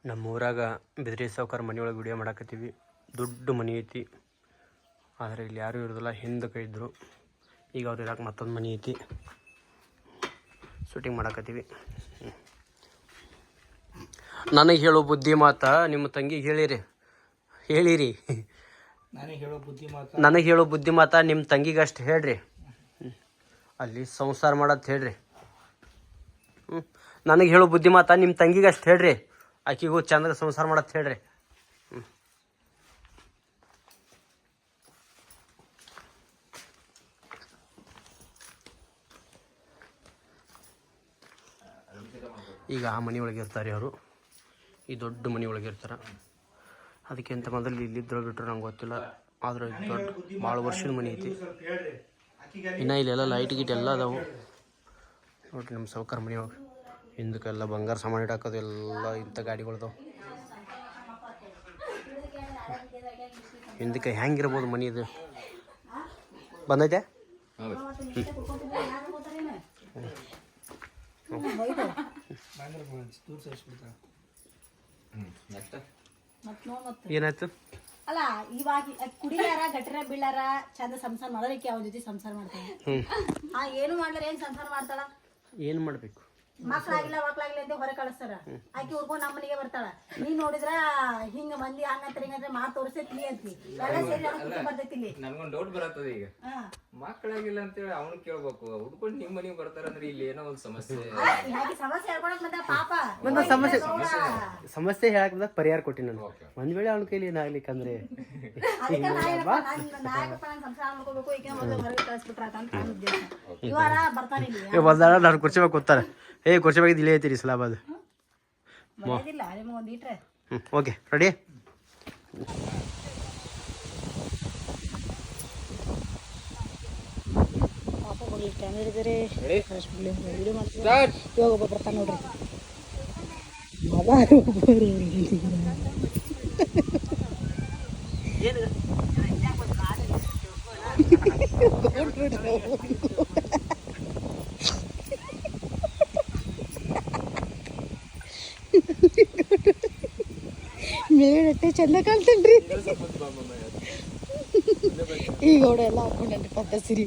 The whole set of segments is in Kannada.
ನಮ್ಮ ಊರಾಗ ಬಿದ್ರಿ ಸಾವ್ಕಾರ ಮನೆಯೊಳಗೆ ವಿಡಿಯೋ ಮಾಡಾಕತ್ತೀವಿ. ದೊಡ್ಡ ಮನೆ ಐತಿ, ಆದರೆ ಇಲ್ಲಿ ಯಾರೂ ಇರೋದಿಲ್ಲ. ಹಿಂದಕ್ಕೆ ಇದ್ದರು, ಈಗ ಅವ್ರು ಇರಾಕ ಮತ್ತೊಂದು ಮನೆ ಐತಿ. ಶೂಟಿಂಗ್ ಮಾಡಾಕತ್ತೀವಿ. ನನಗೆ ಹೇಳೋ ಬುದ್ಧಿ ಮಾತಾ ನಿಮ್ಮ ತಂಗಿಗೆ ಹೇಳಿರಿ. ನನಗೆ ಹೇಳೋ ಬುದ್ಧಿ ಮಾತಾ ನಿಮ್ಮ ತಂಗಿಗೆ ಅಷ್ಟು ಹೇಳ್ರಿ. ಅಲ್ಲಿ ಸಂಸಾರ ಮಾಡೋದು ಹೇಳ್ರಿ. ನನಗೆ ಹೇಳೋ ಬುದ್ಧಿ ಮಾತಾ ನಿಮ್ಮ ತಂಗಿಗೆ ಅಷ್ಟು ಹೇಳ್ರಿ. ಆಕಿಗೂ ಚಂದಾಗ ಸಂಸಾರ ಮಾಡತ್ ಹೇಳ್ರಿ. ಈಗ ಆ ಮನೆಯೊಳಗೆ ಇರ್ತಾರೆ ಅವರು, ಈ ದೊಡ್ಡ ಮನೆಯೊಳಗೆ ಇರ್ತಾರೆ. ಅದಕ್ಕಿಂತ ಮೊದಲು ಇಲ್ಲಿದ್ರು ಬಿಟ್ಟರು ನಂಗೆ ಗೊತ್ತಿಲ್ಲ. ಆದ್ರೆ ದೊಡ್ಡ ಭಾಳ ವರ್ಷದ ಮನೆ ಐತಿ. ಇನ್ನು ಇಲ್ಲೆಲ್ಲ ಲೈಟ್ ಗೀಟ್ ಎಲ್ಲ ಅದಾವು ನೋಡ್ರಿ. ನಮ್ಮ ಸಾವ್ಕಾರ ಮನೆಯೊಳಗೆ ಹಿಂದಕ್ಕೆಲ್ಲ ಬಂಗಾರ ಸಾಮಾನು ಇಡಾಕೋದು ಎಲ್ಲ ಇಂಥ ಗಾಡಿಗಳದಾವು. ಹಿಂದಕ್ಕೆ ಹೆಂಗಿರ್ಬೋದು ಮನೆ ಇದು? ಬಂದೈತೆ ಏನಾಯ್ತು? ಅಲ್ಲ ಇವಾಗ ಕುಡಿಯಾರ ಗಟ್ರ ಬೀಳಾರ ಚಂದ ಸಂಸಾರ ಮಾಡೋದಕ್ಕೆ ಅವನ ಜೊತೆ ಸಂಸಾರ ಮಾಡ್ತಾಳೆ. ಏನು ಮಾಡ್ಲಾರ ಏನ್ ಸಂಸಾರ ಮಾಡ್ತಾಳ? ಏನ್ ಮಾಡ್ಬೇಕು? ಮಕ್ಳಾಗಿಲ್ಲ ಅಂತ ಹೊರ ಕಳಿಸ್ತಾರ. ಆಕಿ ಉಡ್ಕೊಂಡ್ ನಮ್ಮ ಮನೆಗೆ ಬರ್ತಾಳ. ನೀನ್ ನೋಡಿದ್ರ ಹಿಂಗ ಮಂದಿ ಹಂಗಂತ ಹಿಂಗಂದ್ರೆ ಮಾತು ತೋರಿಸ್ತೈತಿ ಅಂತಿ ಎಲ್ಲ ಸೇರಿ ಬರ್ತೈತಿ. ನನ್ಗೊಂದ್ ಡೌಟ್ ಬರತ್ತದ. ಈಗ ಮಕ್ಳಾಗಿಲ್ಲ ಅಂತೇಳಿ ಅವ್ನು ಕೇಳ್ಬೇಕು, ಹುಡ್ಕೊಂಡು ನಿಮ್ ಮನೆಗೆ ಬರ್ತಾರಂದ್ರೆ ಇಲ್ಲಿ ಏನೋ ಒಂದ್ ಸಮಸ್ಯೆ ಸಮಸ್ಯೆ ಹೇಳ್ಕೊಳಕ್ ಬಂದ ಪಾಪ. ಸಮಸ್ಯೆ ಹೇಳಕ್ ಪರಿಹಾರ ಕೊಟ್ಟಿ ನಾನು. ಒಂದ್ ವೇಳೆ ಅವನ ಕೈಲಿ ಏನಾಗ್ಲಿಕ್ಕಂದ್ರೆ ಸಂಸಾರ ಮಾಡ್ಕೋಬೇಕು. ಈಗ ಮೊದಲು ಹೊರಗೆ ಕಳಿಸ್ಬಿಟ್ರ ಅಂತ ಉದ್ದೇಶ. ಇವಾರ ಬರ್ತಾನೆ ಬಂದಾಳ. ನಾನು ಕುರ್ಚಿ ಮ್ಯಾಗ ಕೂತಾರ. ಕುರ್ಚಿ ಮ್ಯಾಗ ಇಲ್ಲೇ ಐತಿರಿ ಸಲಾಬಾದ್. Okay ready. ಇವಾಗ ಒಬ್ಬ ಬರ್ತಾನೆ ನೋಡ್ರಿ. ಮೇಡಟ್ಟೆ ಚಂದ ಕಾಣ್ತೇನ್ರಿ. ಈಗ ಅವಡ ಎಲ್ಲ ಹಾಕೊಂಡ್ರಿ ಪದ್ದ ಸಿರಿ.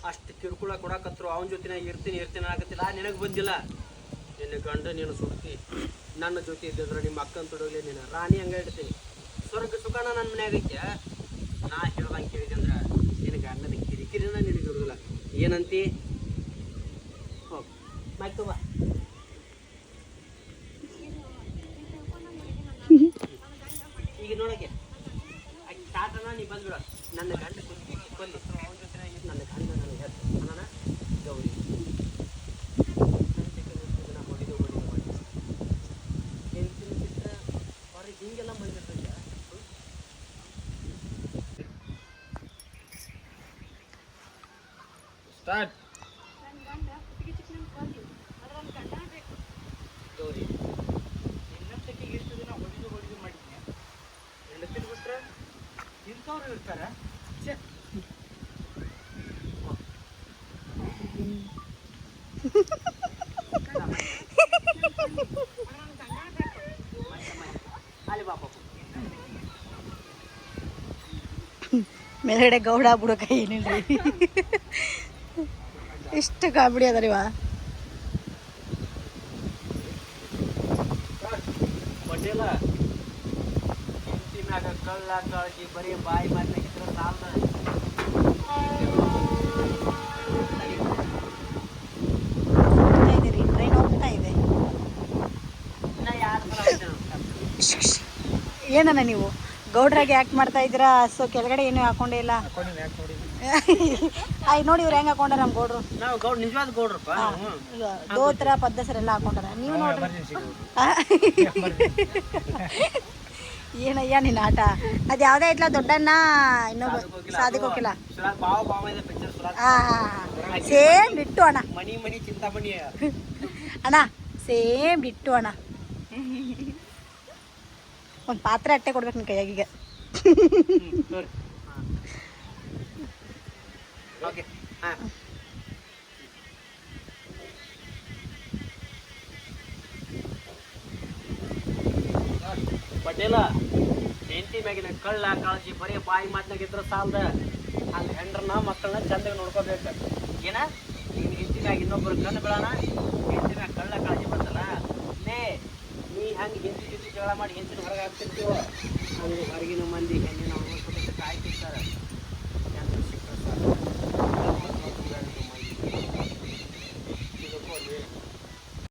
ಅಷ್ಟು ಕಿರುಕುಳ ಕೊಡಕತ್ರು. ಅವನ ಜೊತೆ ಇರ್ತೀನಿ ಆಗತ್ತಿಲ್ಲ. ನಿನಗೆ ಬಂದಿಲ್ಲ. ನಿನ್ನ ಗಂಡ ನೀನು ಸುಡ್ತಿ. ನನ್ನ ಜೊತೆ ಇದ್ದಿದ್ರೆ ನಿಮ್ಮ ಅಕ್ಕನ ತೊಡಗಲಿ ನೀನು ರಾಣಿ ಹಂಗ ಇಡ್ತೀನಿ. ಸ್ವರ್ಗ ಸುಖಾನ ನನ್ನ ಮನ್ಯಾಗ ಐತ್ಯ. ನಾ ಹೇಳ್ದಂಗೆ ಕೇಳಿದೆ ಅಂದ್ರೆ ನಿನ್ನ ಗಂಡನ ಕಿರಿಕಿರಿನ ನಿನಗಿರೋದಿಲ್ಲ. ಏನಂತಿ? ಹೋಗಿ ಮಾಯ್ತು ಬಾ. ಈಗ ನೋಡಕ್ಕೆ ತಾತನ ನೀ ಬಂದ್ಬಿಡ. ನನ್ನ ಗಂಡ ಬಂದು ಅವನ ಜೊತೆ ನನ್ನ ಗಂಡ ನನಗೆ ಹೇಳ್ತಾನ ಗೌರಿ ಅವ್ರಿಗೆ ಹಿಂಗೆಲ್ಲ ಬಂದಿರ್ತೈತೆ. ಸ್ಟಾರ್ಟ್. ಗೌರಿ ಇನ್ನೊಂದಕ್ಕೆ ಎಷ್ಟು ದಿನ ಹೊಡಿದು ಮಾಡಿದ್ನಿ. ಹೆಂಡತಿ ಬಿಟ್ರೆ ಇಂಥವ್ರು ಇರ್ತಾರ. ಮೇಲ್ಗಡೆ ಗೌಡ ಬುಡಕ ಏನಿಲ್ರಿ. ಇಷ್ಟು ಕಾಮಿಡಿ ಅದರಿವ. ಪಟೇಲ ಮ್ಯಾಗ ಕಳ್ಳ ಕಾಳಜಿ ಬರೀ ಬಾಯಿ ಮಾಡ್ಲಿಕ್ಕಿದ್ರೆ ಸಾಲ. ಟ್ರೈನ್ ಹೋಗ್ತಾ ಇದೆ. ಏನನ್ನ ನೀವು ಗೌಡ್ರಾಗೆ ಆಕ್ಟ್ ಮಾಡ್ತಾ ಇದ್ದೀರಾ? ಸೊ ಕೆಳಗಡೆ ಏನು ಹಾಕೊಂಡೇ ಇಲ್ಲ. ಆಯ್ ನೋಡಿ ಇವ್ರು ಹೆಂಗ್ ಹಾಕೊಂಡಾರ ನಮ್ಮ ಗೌಡ್ರು. ನಾವು ನಿಜವಾದ ಗೌಡ್ರಪ್ಪ. ದೋತ್ರ ಪದ್ದಸರೆಲ್ಲ ಹಾಕೊಂಡಾರ. ನೀವು ನೋಡ್ರಿ ಏನಯ್ಯ ನಿನ್ನ ಆಟ ಅದು ಯಾವುದೇ ಐತ್ಲ ದೊಡ್ಡಣ್ಣ ಇನ್ನೊಬ್ಬ ಸಾಧಕ್ ಹೋಗಿಲ್ಲ ಸುರಾಗ್ ಬಾವ ಬಾವ ಇದೆ ಪಿಕ್ಚರ್ ಸುರಾಗ್ ಸೇಮ್ ಡಿಟ್ಟು ಅಣ್ಣ ಮನಿ ಮನಿ ಚಿಂತಾಮಣಿ ಅಣ್ಣ ಸೇಮ್ ಡಿಟ್ಟು ಅಣ್ಣ ಒಂದು ಪಾತ್ರೆ ಅಟ್ಟೆ ಕೊಡ್ಬೇಕು ನಿನ್ನ ಕೈಯಾಗೀಗ ಓಕೆ ಹಾ ಪಟೇಲ ಹೆಂಡತಿ ಮ್ಯಾಗಿನ ಕಳ್ಳ ಕಾಳಜಿ ಬರೀ ಬಾಯಿ ಮಾತನಾಗ ಇದ್ರ ಸಾಲದ ಹಂಗ ಹೆಂಡ್ರನ್ನ ಮಕ್ಕಳನ್ನ ಚಂದಾಗ ನೋಡ್ಕೋಬೇಕು ಏನ ನೀನ್ ಹೆಂಡತಿ ಮ್ಯಾಗ ಇನ್ನೊಬ್ಬರು ಕಣ್ಣು ಬೀಳೋಣ ಹೆಂಡತಿ ಮ್ಯಾಗ ಕಳ್ಳ ಕಾಳಜಿ ಬರ್ತಲ್ಲ ಲೇ ನೀ ಹಂಗೆ ಹೆಂಡತಿ ಜೊತೆ ಜಗಳ ಮಾಡಿ ಹೆಂಡತಿನ ಹೊರಗೆ ಹಾಕ್ತಿರ್ತೀವೋ ಹಂಗೆ ಹೊರಗಿನ ಮಂದಿ ಹೆಣ್ಣಿನ ಕಾಯ್ತಿರ್ತಾರೆ